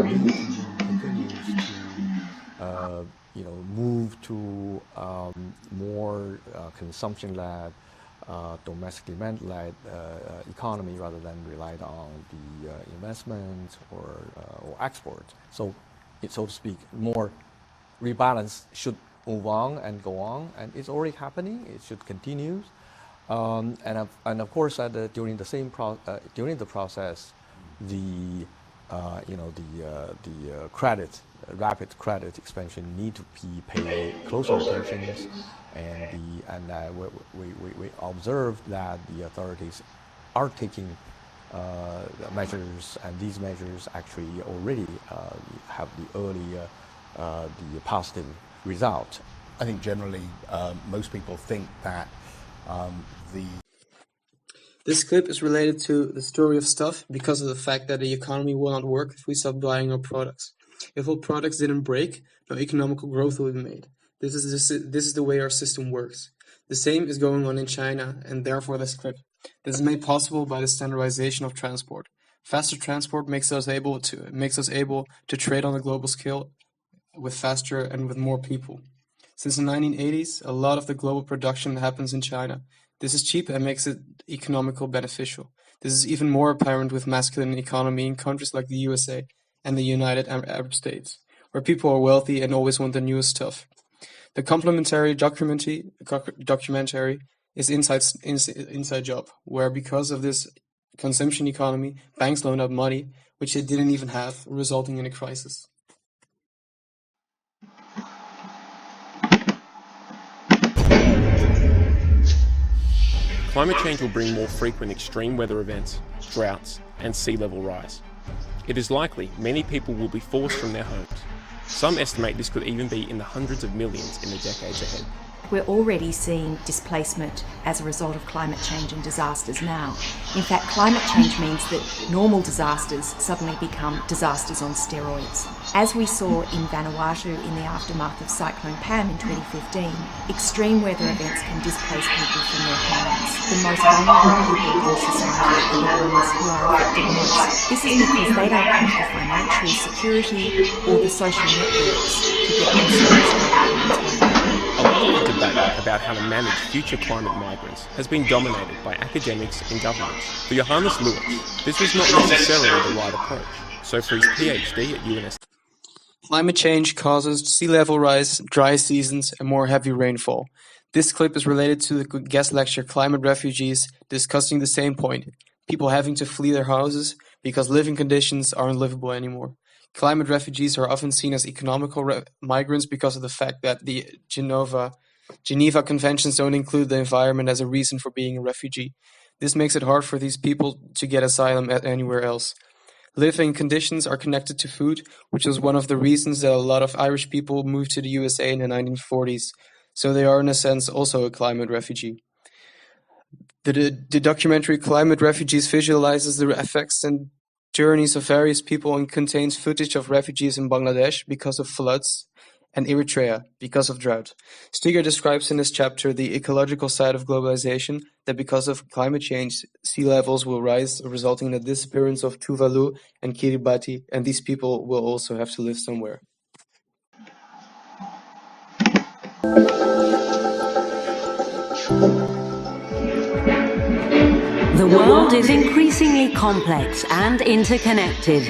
continues to move to more consumption-led, domestic demand-led economy rather than relied on the investment or export. So, so to speak, more rebalance should move on and go on, and it's already happening. It should continue, and of course, during the process, the rapid credit expansion need to be paid closer attention, and we observe that the authorities are taking measures, and these measures actually already have the early the positive result. I think generally most people think that This clip is related to the story of stuff because of the fact that the economy will not work if we stop buying our products. If our products didn't break, no economical growth will be made. This is the way our system works. The same is going on in China, and therefore this clip. This is made possible by the standardization of transport. Faster transport makes us able to trade on a global scale with faster and with more people. Since the 1980s, a lot of the global production happens in China. This is cheap and makes it economical beneficial. This is even more apparent with masculine economy in countries like the USA and the United Arab States, where people are wealthy and always want the newest stuff. The complementary documentary is Inside Job, where because of this consumption economy, banks loan out money, which they didn't even have, resulting in a crisis. Climate change will bring more frequent extreme weather events, droughts, and sea level rise. It is likely many people will be forced from their homes. Some estimate this could even be in the hundreds of millions in the decades ahead. We're already seeing displacement as a result of climate change and disasters now. In fact, climate change means that normal disasters suddenly become disasters on steroids. As we saw in Vanuatu in the aftermath of Cyclone Pam in 2015, extreme weather events can displace people from their homes. The most vulnerable people in society are the ones who are affected most. This is because they don't have the financial security or the social networks to get themselves out of the A lot of the debate about how to manage future climate migrants has been dominated by academics and governments. For Johannes Lewis, this was not necessarily the right approach. So for his PhD at UNS, climate change causes sea level rise, dry seasons, and more heavy rainfall. This clip is related to the guest lecture Climate Refugees, discussing the same point. People having to flee their houses because living conditions aren't livable anymore. Climate refugees are often seen as economical migrants because of the fact that the Geneva Conventions don't include the environment as a reason for being a refugee. This makes it hard for these people to get asylum anywhere else. Living conditions are connected to food, which was one of the reasons that a lot of Irish people moved to the USA in the 1940s. So they are, in a sense, also a climate refugee. The documentary Climate Refugees visualizes the effects and journeys of various people and contains footage of refugees in Bangladesh because of floods and Eritrea because of drought. Steger describes in this chapter the ecological side of globalization, that because of climate change, sea levels will rise, resulting in the disappearance of Tuvalu and Kiribati, and these people will also have to live somewhere. The world is increasingly complex and interconnected.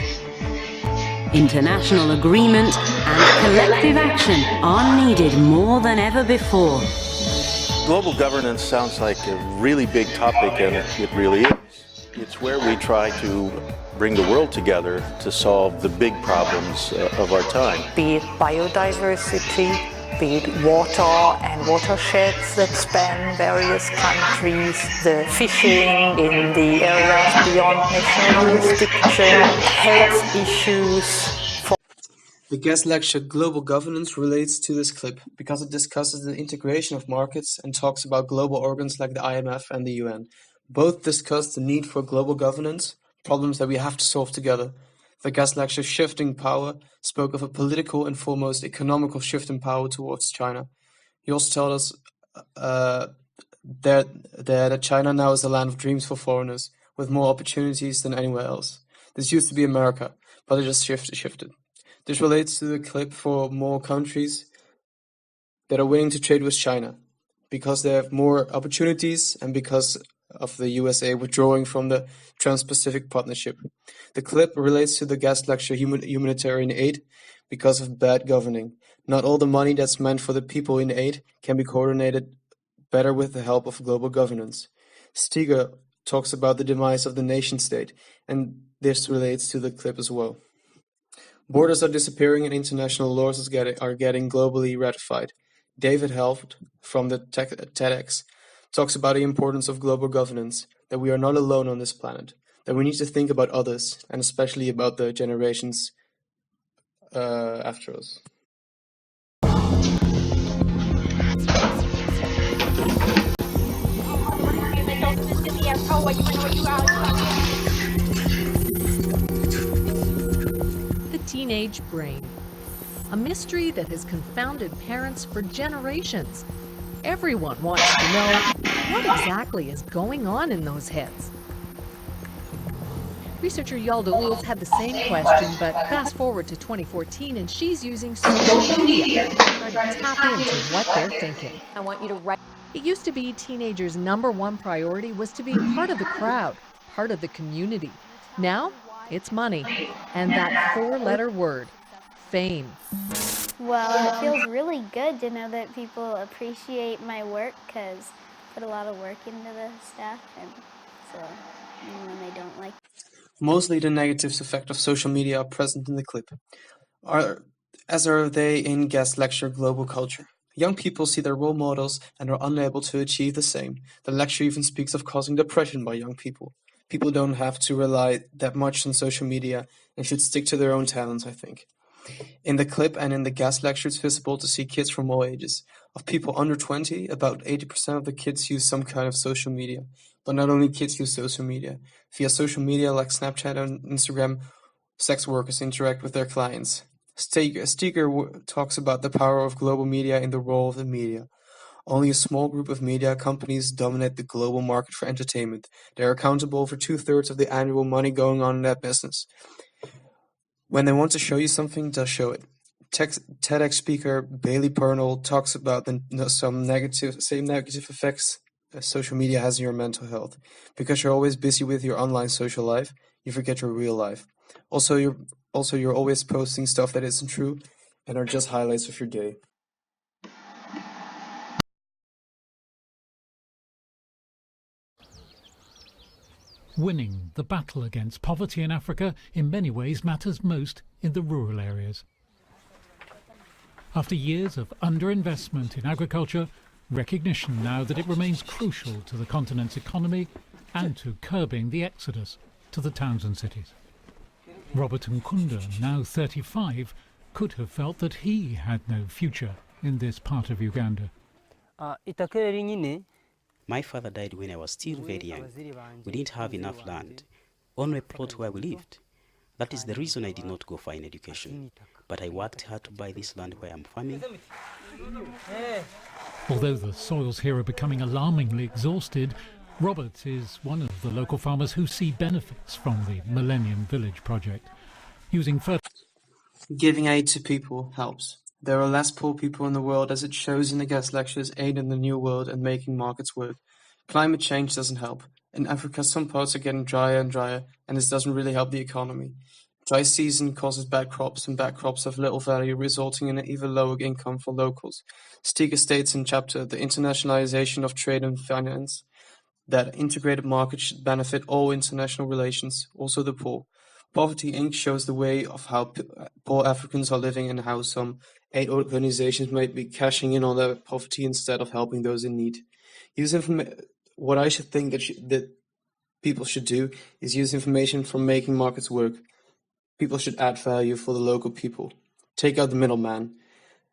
International agreement and collective action are needed more than ever before. Global governance sounds like a really big topic, and it really is. It's where we try to bring the world together to solve the big problems of our time. Be it biodiversity, be it water and watersheds that span various countries, the fishing in the areas beyond national jurisdiction, health issues. The guest lecture Global Governance relates to this clip because it discusses the integration of markets and talks about global organs like the IMF and the UN. Both discuss the need for global governance, problems that we have to solve together. The guest lecture Shifting Power spoke of a political and foremost economical shift in power towards China. He also told us that China now is a land of dreams for foreigners, with more opportunities than anywhere else. This used to be America, but it just shifted. This relates to the clip for more countries that are willing to trade with China because they have more opportunities and because of the USA withdrawing from the Trans-Pacific Partnership. The clip relates to the guest lecture Humanitarian Aid because of bad governing. Not all the money that's meant for the people in aid can be coordinated better with the help of global governance. Steger talks about the demise of the nation state, and this relates to the clip as well. Borders are disappearing and international laws are getting globally ratified. David Helft from the TEDx talks about the importance of global governance, that we are not alone on this planet, that we need to think about others, and especially about the generations after us. The teenage brain, a mystery that has confounded parents for generations. Everyone wants to know what exactly is going on in those heads. Researcher Yalda Lewis had the same question, but fast forward to 2014 and she's using social media to try to tap into what they're thinking. I want you to write. It used to be teenagers' #1 priority was to be part of the crowd, part of the community. Now, it's money, and that 4-letter word, fame. Well, it feels really good to know that people appreciate my work because I put a lot of work into the stuff, and so when they don't like. Mostly the negative effects of social media are present in the clip, as are they in guest lecture Global Culture. Young people see their role models and are unable to achieve the same. The lecture even speaks of causing depression by young people. People don't have to rely that much on social media and should stick to their own talents, I think. In the clip and in the guest lecture, it's visible to see kids from all ages. Of people under 20, about 80% of the kids use some kind of social media. But not only kids use social media. Via social media like Snapchat and Instagram, sex workers interact with their clients. Steger talks about the power of global media and the role of the media. Only a small group of media companies dominate the global market for entertainment. They are accountable for 2/3 of the annual money going on in that business. When they want to show you something, they'll show it. TEDx speaker Bailey Pernell talks about some negative effects social media has on your mental health. Because you're always busy with your online social life, you forget your real life. Also, you're always posting stuff that isn't true and are just highlights of your day. Winning the battle against poverty in Africa in many ways matters most in the rural areas. After years of underinvestment in agriculture, recognition now that it remains crucial to the continent's economy and to curbing the exodus to the towns and cities. Robert Nkunda, now 35, could have felt that he had no future in this part of Uganda. My father died when I was still very young. We didn't have enough land, only a plot where we lived. That is the reason I did not go for an education. But I worked hard to buy this land where I'm farming. Although the soils here are becoming alarmingly exhausted, Robert is one of the local farmers who see benefits from the Millennium Village project. Giving aid to people helps. There are less poor people in the world, as it shows in the guest lectures Aid in the New World and Making Markets Work. Climate change doesn't help. In Africa, some parts are getting drier and drier, and this doesn't really help the economy. Dry season causes bad crops, and bad crops have little value, resulting in an even lower income for locals. Steger states in chapter The Internationalization of Trade and Finance that integrated markets should benefit all international relations, also the poor. Poverty Inc. shows the way of how poor Africans are living and how some aid organizations might be cashing in on their poverty instead of helping those in need. What I should think that people should do is use information from Making Markets Work. People should add value for the local people. Take out the middleman.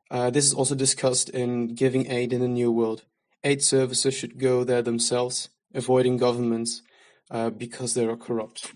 This is also discussed in Giving Aid in the New World. Aid services should go there themselves, avoiding governments because they are corrupt.